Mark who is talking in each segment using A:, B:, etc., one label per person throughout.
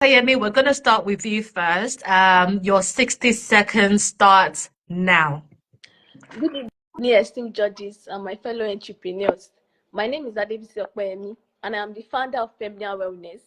A: Opeyemi, we're going to start with you first. Your 60 seconds starts now.
B: Good evening, esteemed judges and my fellow entrepreneurs. My name is Opeyemi, and I am the founder of PEMNIA Wellness.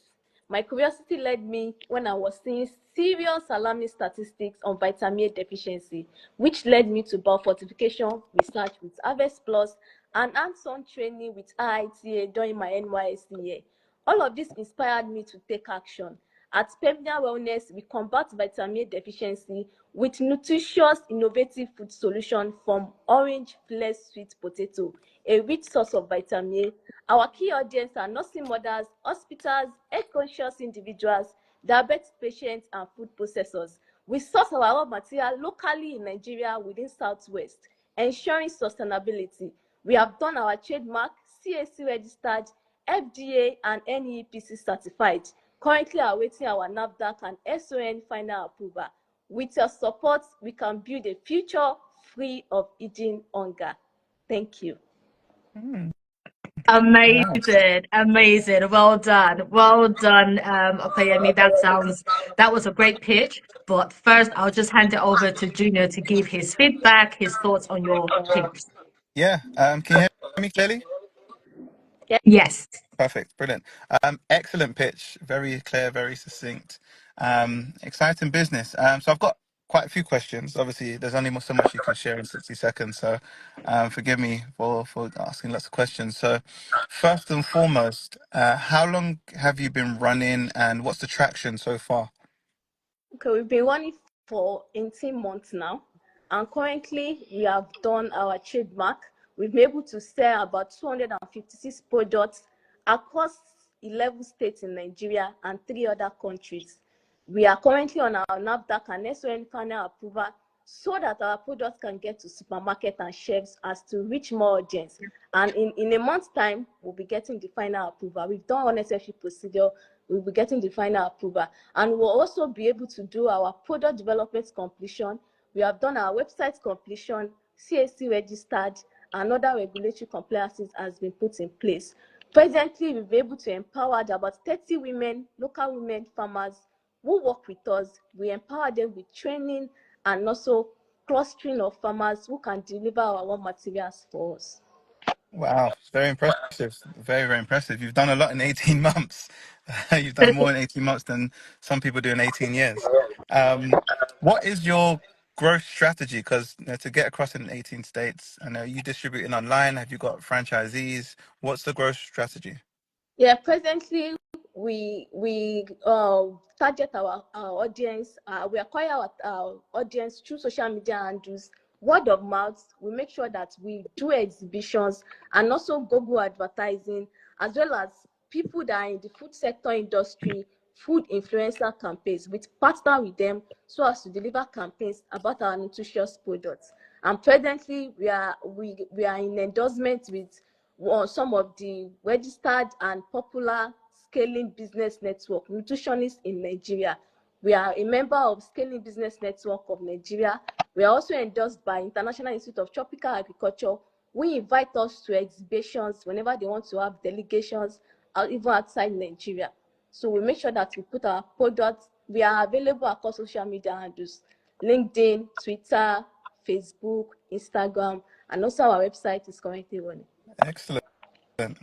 B: My curiosity led me when I was seeing serious alarming statistics on vitamin A deficiency, which led me to biofortification research with Harvest Plus and hands-on training with IITA during my NYSC year. All of this inspired me to take action. At PEMNIA Wellness, we combat vitamin A deficiency with nutritious, innovative food solution from orange flesh sweet potato, a rich source of vitamin A. Our key audience are nursing mothers, hospitals, health-conscious individuals, diabetes patients, and food processors. We source our raw material locally in Nigeria within Southwest, ensuring sustainability. We have done our trademark, CAC registered, FDA and NEPC certified. Currently awaiting our NAFDAC and SON final approval. With your support, we can build a future free of eating hunger. Thank you.
A: Amazing, amazing. Well done, Opeyemi. That was a great pitch. But first, I'll just hand it over to Junior to give his feedback, his thoughts on your pitch.
C: Yeah. Can you hear me clearly?
A: Yes.
C: Perfect. Brilliant. Excellent pitch. Very clear, very succinct. Exciting business. So I've got quite a few questions. Obviously, there's only so much you can share in 60 seconds. So forgive me for asking lots of questions. So first and foremost, how long have you been running and what's the traction so far?
B: Okay, we've been running for 18 months now. And currently, we have done our trademark. We've been able to sell about 256 products across 11 states in Nigeria and 3 other countries. We are currently on our NAFDAC and SON final approval so that our products can get to supermarket and shelves as to reach more audience. And in a month's time, we'll be getting the final approval. We've done unnecessary procedure. We'll be getting the final approval. And we'll also be able to do our product development completion. We have done our website completion, CAC registered, and other regulatory compliances has been put in place. Presently, we'll be able to empower about 30 women, local women farmers who work with us. We empower them with training and also clustering of farmers who can deliver our raw materials for us.
C: Wow, it's very impressive. Very, very impressive. You've done a lot in 18 months. You've done more in 18 months than some people do in 18 years. What is your growth strategy? Because to get across in 18 states, I know you distributing online. Have you got franchisees? What's the growth strategy?
B: Yeah, presently we target our audience. We acquire our audience through social media handles, word of mouth. We make sure that we do exhibitions and also Google advertising, as well as people that are in the food sector industry, food influencer campaigns. We partner with them so as to deliver campaigns about our nutritious products. And presently we are in endorsement with some of the registered and popular Scaling Business Network nutritionists in Nigeria. We are a member of Scaling Business Network of Nigeria. We are also endorsed by International Institute of Tropical Agriculture. We invite us to exhibitions whenever they want to have delegations, even outside Nigeria. So we make sure that we put our products. We are available across social media handles, LinkedIn, Twitter, Facebook, Instagram, and also our website is currently running.
C: Excellent.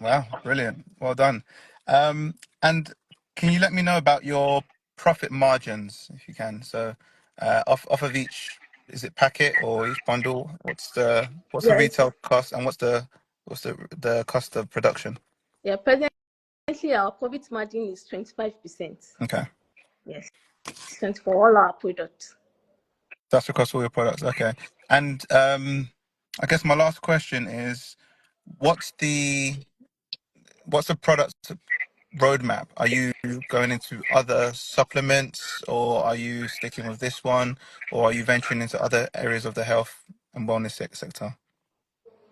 C: Wow, brilliant. Well done. And can you let me know about your profit margins, if you can? So off of each, is it packet or each bundle? What's the retail cost and what's the cost of production?
B: Yeah, presently our profit margin is 25%.
C: Okay.
B: Yes, for all our products.
C: That's across all your products. Okay. And I guess my last question is, what's the product roadmap? Are you going into other supplements, or are you sticking with this one, or are you venturing into other areas of the health and wellness sector?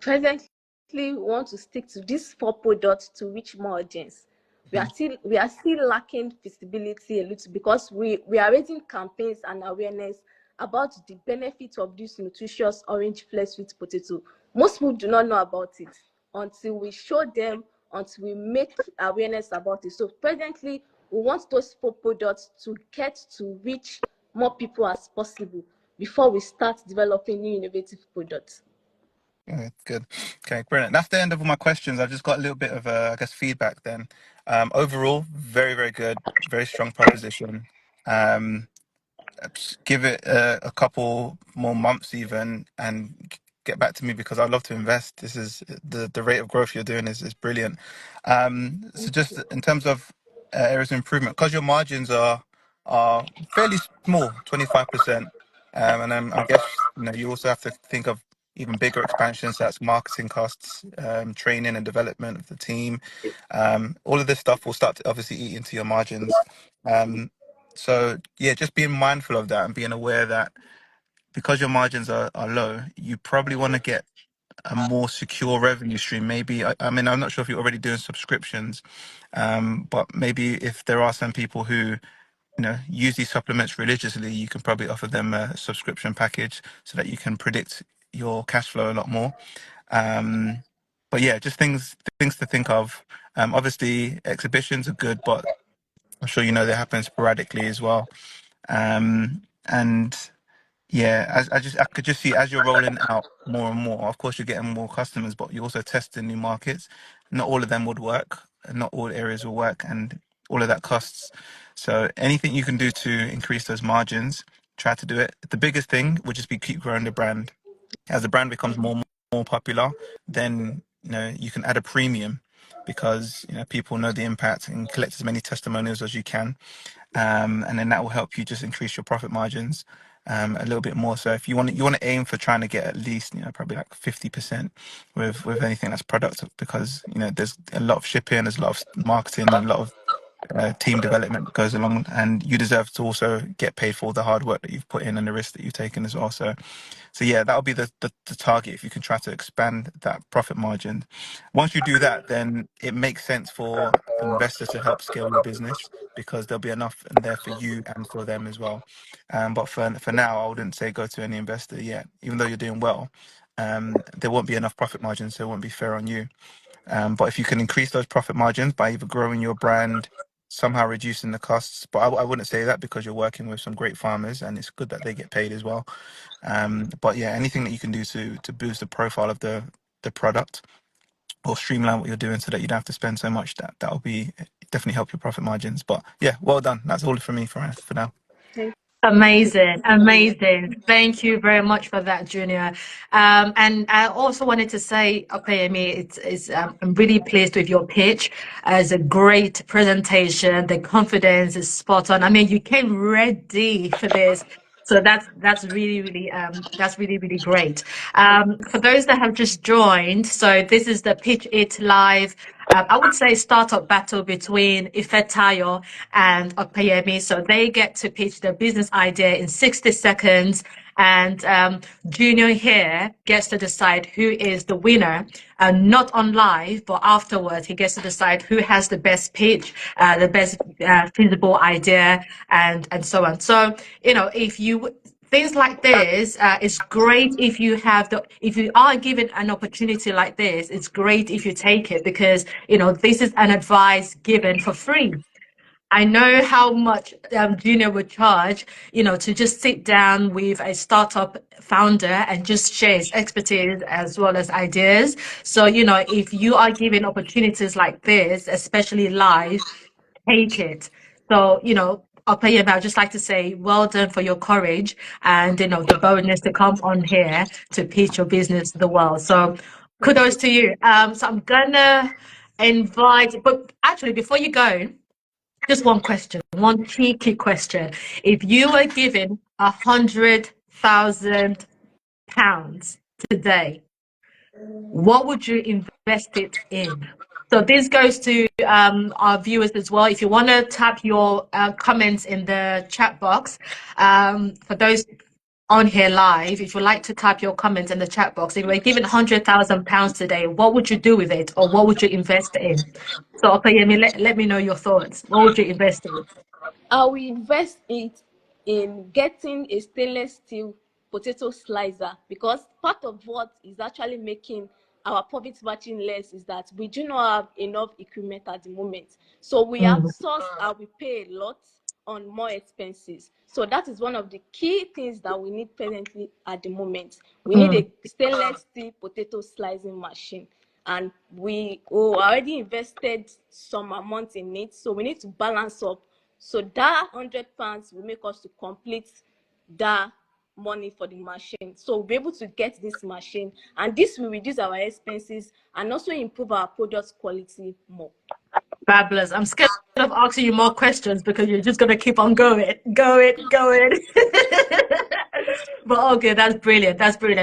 B: Presently, we want to stick to these 4 products to reach more audience. We are still lacking visibility a little because we are raising campaigns and awareness about the benefits of this nutritious orange flesh sweet potato. Most people do not know about it until we show them, until we make awareness about it. So presently, We want those products to get to reach more people as possible before we start developing new innovative products.
C: Yeah, good. Okay, brilliant. That's the end of all my questions. I've just got a little bit of, I guess, feedback then. Overall, very, very good. Very strong proposition. Um, just give it a couple more months even and get back to me because I'd love to invest. This is the rate of growth you're doing is brilliant. So just in terms of areas of improvement, because your margins are fairly small, 25%. And then I guess you also have to think of even bigger expansions. That's marketing costs, training and development of the team. All of this stuff will start to obviously eat into your margins. So yeah, just being mindful of that and being aware that because your margins are low, you probably want to get a more secure revenue stream. Maybe I mean I'm not sure if you're already doing subscriptions, but maybe if there are some people who use these supplements religiously, you can probably offer them a subscription package so that you can predict your cash flow a lot more. But yeah, just things to think of. Obviously, exhibitions are good, but I'm sure they happen sporadically as well. And yeah, I could just see as you're rolling out more and more. Of course, you're getting more customers, but you're also testing new markets. Not all of them would work, and not all areas will work, and all of that costs. So anything you can do to increase those margins, try to do it. The biggest thing would just be keep growing the brand. As the brand becomes more popular, then you can add a premium because people know the impact and collect as many testimonials as you can, and then that will help you just increase your profit margins a little bit more. So if you want to aim for trying to get at least probably like 50% with anything that's product, because there's a lot of shipping, there's a lot of marketing, and a lot of team development goes along, and you deserve to also get paid for all the hard work that you've put in and the risk that you've taken as well. So yeah, that'll be the target if you can try to expand that profit margin. Once you do that, then it makes sense for investors to help scale your business because there'll be enough in there for you and for them as well. But for now, I wouldn't say go to any investor yet, even though you're doing well. There won't be enough profit margins, so it won't be fair on you. But if you can increase those profit margins by either growing your brand, somehow reducing the costs, but I wouldn't say that because you're working with some great farmers and it's good that they get paid as well. But yeah, anything that you can do to boost the profile of the product or streamline what you're doing so that you don't have to spend so much, that'll be definitely help your profit margins. But yeah, well done. That's all from me for now.
A: Amazing, amazing. Thank you very much for that, Junior. And I also wanted to say, Opeyemi, I'm really pleased with your pitch. It's a great presentation. The confidence is spot on. I mean, you came ready for this. So that's really great. For those that have just joined, so this is the Pitch It Live. I would say startup battle between Ifetayo and Opeyemi. So they get to pitch their business idea in 60 seconds. And Junior here gets to decide who is the winner, not on live, but afterwards he gets to decide who has the best pitch, the best feasible idea, and so on. So if you things like this, it's great if if you are given an opportunity like this, it's great if you take it because this is an advice given for free. I know how much Junior would charge, to just sit down with a startup founder and just share his expertise as well as ideas. So, if you are given opportunities like this, especially live, take it. So, Opeyemi, I'd just like to say well done for your courage and, the boldness to come on here to pitch your business to the world. So
B: Thank
A: kudos
B: you.
A: to you. So I'm gonna invite, but actually before you go, just one question, one cheeky question. If you were given £100,000 today, what would you invest it in? So this goes to our viewers as well. If you want to tap your comments in the chat box, for those on here live, if you'd like to type your comments in the chat box, if you were given £100,000 today, what would you do with it, or what would you invest in? So, Opeyemi, let me know your thoughts. What would you invest in?
B: I will invest it in getting a stainless steel potato slicer because part of what is actually making our profit margin less is that we do not have enough equipment at the moment. So we outsource and we pay a lot on more expenses. So that is one of the key things that we need presently at the moment. We need a stainless steel potato slicing machine, and we already invested some amount in it. So we need to balance up. So that £100 will make us to complete that money for the machine. So we'll be able to get this machine, and this will reduce our expenses and also improve our product quality more.
A: Fabulous. I'm scared of asking you more questions because you're just gonna keep on going. But okay, that's brilliant. That's brilliant.